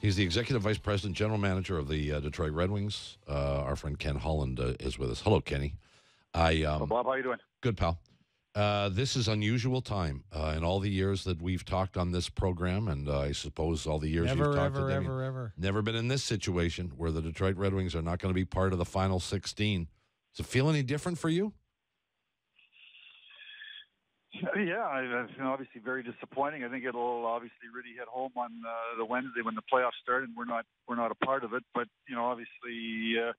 He's the executive vice president, general manager of the Detroit Red Wings. Our friend Ken Holland is with us. Hello, Kenny. Well, Bob, how you doing? Good, pal. This is unusual time in all the years that we've talked on this program, and I suppose all the years you've talked to Damien. Ever. Never been in this situation where the Detroit Red Wings are not going to be part of the final 16. Does it feel any different for you? Yeah, obviously very disappointing. I think it'll obviously really hit home on the Wednesday when the playoffs start, and we're not a part of it. But obviously you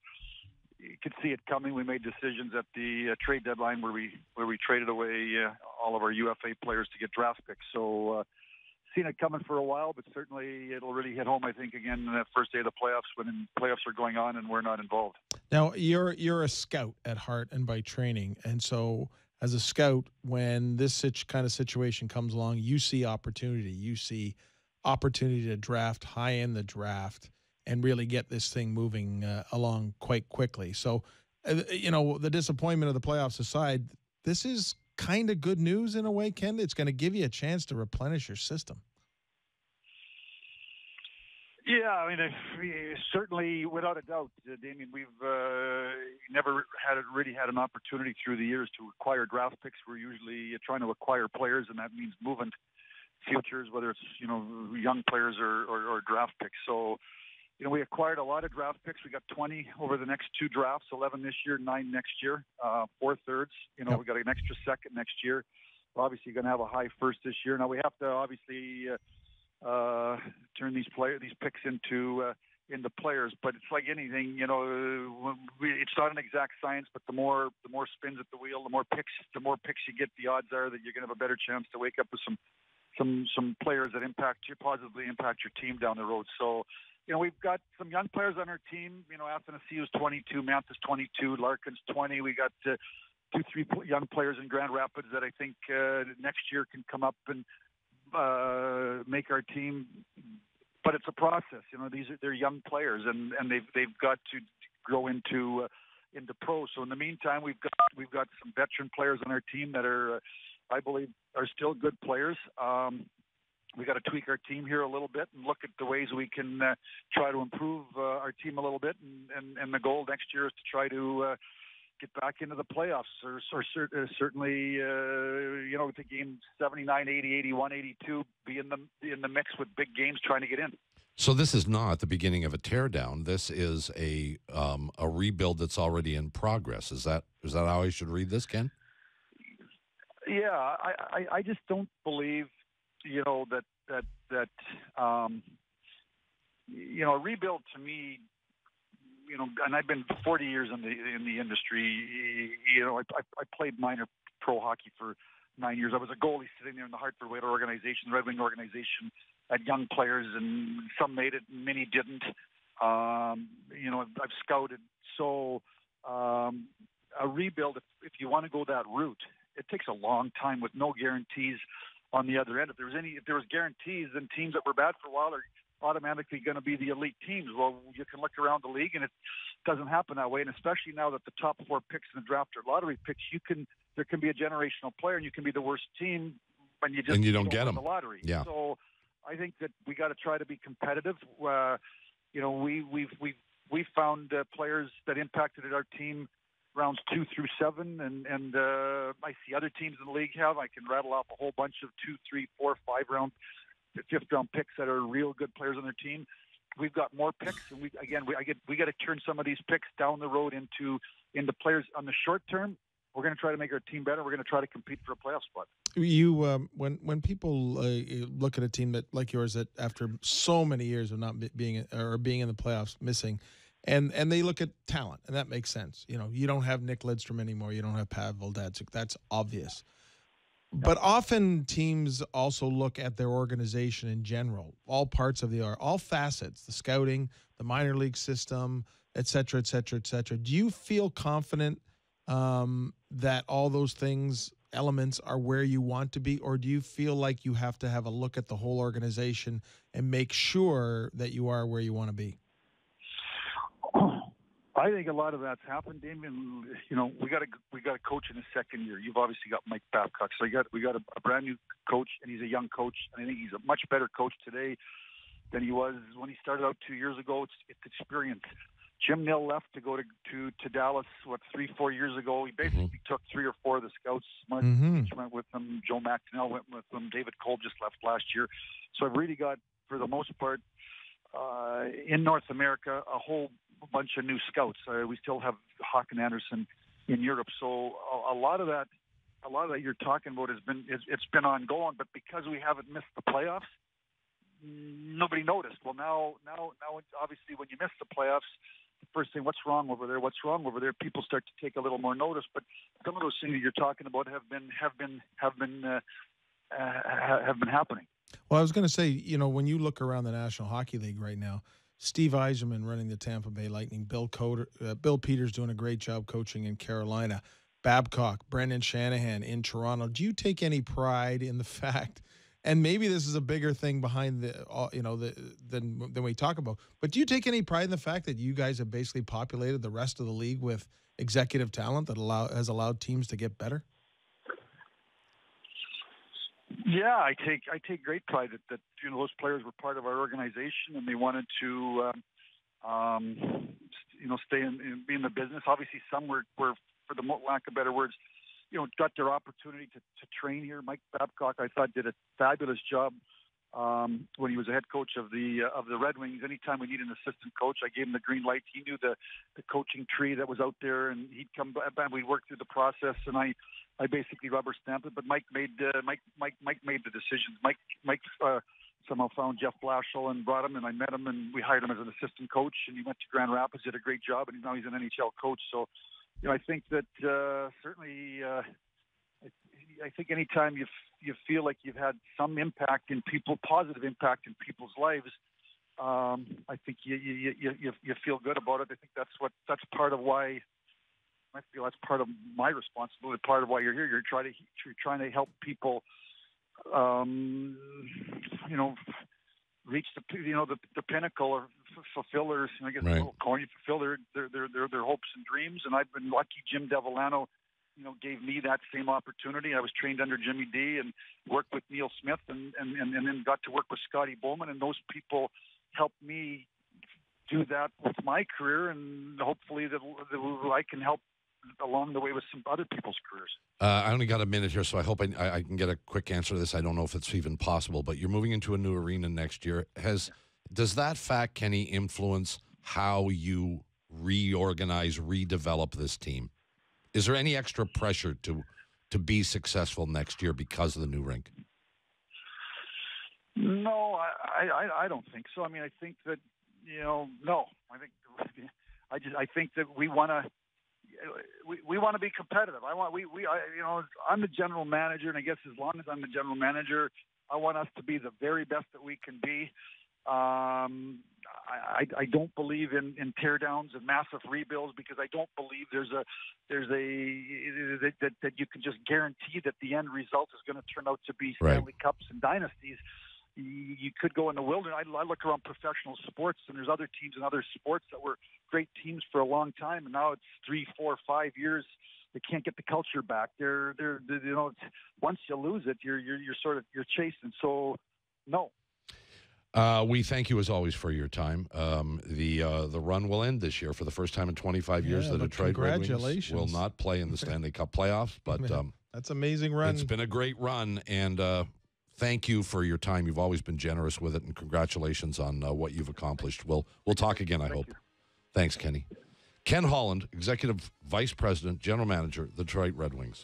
could see it coming. We made decisions at the trade deadline where we traded away all of our UFA players to get draft picks. So seen it coming for a while, but certainly it'll really hit home, I think, again the first day of the playoffs when playoffs are going on and we're not involved. Now, you're a scout at heart and by training, and so as a scout, when this kind of situation comes along, you see opportunity. You see opportunity to draft high in the draft and really get this thing moving along quite quickly. So, the disappointment of the playoffs aside, this is kind of good news in a way, Ken. It's going to give you a chance to replenish your system. Yeah, I mean, certainly, without a doubt, Damien, we've never really had an opportunity through the years to acquire draft picks. We're usually trying to acquire players, and that means moving futures, whether it's young players or draft picks. So, we acquired a lot of draft picks. We got 20 over the next two drafts, 11 this year, 9 next year, 4 thirds. Yep. We got an extra second next year. We're obviously going to have a high first this year. Now we have to obviously turn these picks into players, but it's like anything, it's not an exact science. But the more spins at the wheel, the more picks you get, the odds are that you're going to have a better chance to wake up with some players that positively impact your team down the road. So, we've got some young players on our team. Athanasiou's 22, Manthis 22, Larkin's 20. We got 2-3 young players in Grand Rapids that I think next year can come up and make our team. But it's a process. They're young players, and they've got to grow into pros. So in the meantime, we've got some veteran players on our team that are, I believe, are still good players. We got to tweak our team here a little bit and look at the ways we can try to improve our team a little bit. And the goal next year is to try to get back into the playoffs, or certainly, the game 79, 80, 81, 82, be in the mix with big games trying to get in. So this is not the beginning of a teardown. This is a rebuild that's already in progress. Is that how I should read this, Ken? Yeah, I just don't believe that a rebuild to me, and I've been 40 years in the industry. I played minor pro hockey for 9 years. I was a goalie sitting there in the Hartford Whaler organization, Red Wing organization, had young players, and some made it, and many didn't. I've scouted. So a rebuild, if you want to go that route, it takes a long time with no guarantees on the other end. If there was guarantees, then teams that were bad for a while are automatically going to be the elite teams. Well, you can look around the league, and it doesn't happen that way. And especially now that the top 4 picks in the draft are lottery picks, there can be a generational player, and you can be the worst team when you don't get them. The lottery. Yeah. So I think that we got to try to be competitive. We found players that impacted our team rounds 2 through 7, and I see other teams in the league have. I can rattle off a whole bunch of 2, 3, 4, 5 round, 5th round picks that are real good players on their team. We've got more picks, and we got to turn some of these picks down the road into players on the short term. We're going to try to make our team better. We're going to try to compete for a playoff spot. You when people look at a team that like yours that after so many years of not being in the playoffs, missing. And they look at talent, and that makes sense. You don't have Nick Lidstrom anymore. You don't have Pavel Datsyuk. That's obvious. But often teams also look at their organization in general, all parts of all facets, the scouting, the minor league system, et cetera, et cetera, et cetera. Do you feel confident that all those elements are where you want to be, or do you feel like you have to have a look at the whole organization and make sure that you are where you want to be? I think a lot of that's happened, Damien. We got a coach in his second year. You've obviously got Mike Babcock. So we got a brand new coach, and he's a young coach, and I think he's a much better coach today than he was when he started out 2 years ago. It's experience. Jim Nill left to go to Dallas, 3-4 years ago. He basically took 3 or 4 of the scouts. Mark Leach went with him. Joe McNeil went with him. David Cole just left last year. So I've really got, for the most part, in North America, a whole bunch of new scouts. We still have Håkan Andersson in Europe. So a lot of that you're talking about it's been ongoing. But because we haven't missed the playoffs, nobody noticed. Well, now, obviously, when you miss the playoffs, the first thing, what's wrong over there? What's wrong over there? People start to take a little more notice. But some of those things that you're talking about have been happening. Well, I was going to say, when you look around the National Hockey League right now, Steve Yzerman running the Tampa Bay Lightning, Bill Peters doing a great job coaching in Carolina, Babcock, Brendan Shanahan in Toronto. Do you take any pride in the fact? And maybe this is a bigger thing behind than we talk about. But do you take any pride in the fact that you guys have basically populated the rest of the league with executive talent that has allowed teams to get better? Yeah, I take great pride that those players were part of our organization and they wanted to stay and be in the business. Obviously, some were for the lack of better words, got their opportunity to train here. Mike Babcock, I thought, did a fabulous job when he was a head coach of the Red Wings. Anytime we needed an assistant coach, I gave him the green light. He knew the coaching tree that was out there, and he'd come back and we'd work through the process. And I basically rubber stamped it. But Mike made the decisions. Mike somehow found Jeff Blashill and brought him, and I met him, and we hired him as an assistant coach. And he went to Grand Rapids, did a great job, and now he's an NHL coach. So. I think that certainly. I think anytime you feel like you've had some impact in people, positive impact in people's lives, I think you feel good about it. I think that's part of why. I feel that's part of my responsibility. Part of why you're here. You're trying to help people. Reach the pinnacle or fulfill their, I guess, right. Corny, fulfill their hopes and dreams. And I've been lucky. Jim Devellano, gave me that same opportunity. I was trained under Jimmy D and worked with Neil Smith and then got to work with Scotty Bowman. And those people helped me do that with my career. And hopefully that I can help along the way with some other people's careers. I only got a minute here, so I hope I can get a quick answer to this. I don't know if it's even possible, but you're moving into a new arena next year. Does that fact, Kenny, influence how you reorganize, redevelop this team? Is there any extra pressure to be successful next year because of the new rink? No, I don't think so. I mean, I think that no. I think that we want to. We want to be competitive. I'm the general manager, and I guess as long as I'm the general manager, I want us to be the very best that we can be. I don't believe in teardowns and massive rebuilds because I don't believe that you can just guarantee that the end result is going to turn out to be Stanley Cups and dynasties. You could go in the wilderness. I look around professional sports, and there's other teams in other sports that were great teams for a long time, and now it's 3, 4, 5 years. They can't get the culture back. They're once you lose it, you're chasing. So, no. We thank you as always for your time. The run will end this year for the first time in 25 years. The Detroit Red Wings will not play in the Stanley Cup playoffs, but that's an amazing run. It's been a great run, and thank you for your time. You've always been generous with it, and congratulations on what you've accomplished. We'll talk again, I hope. Thanks, Kenny. Ken Holland, Executive Vice President, General Manager, the Detroit Red Wings.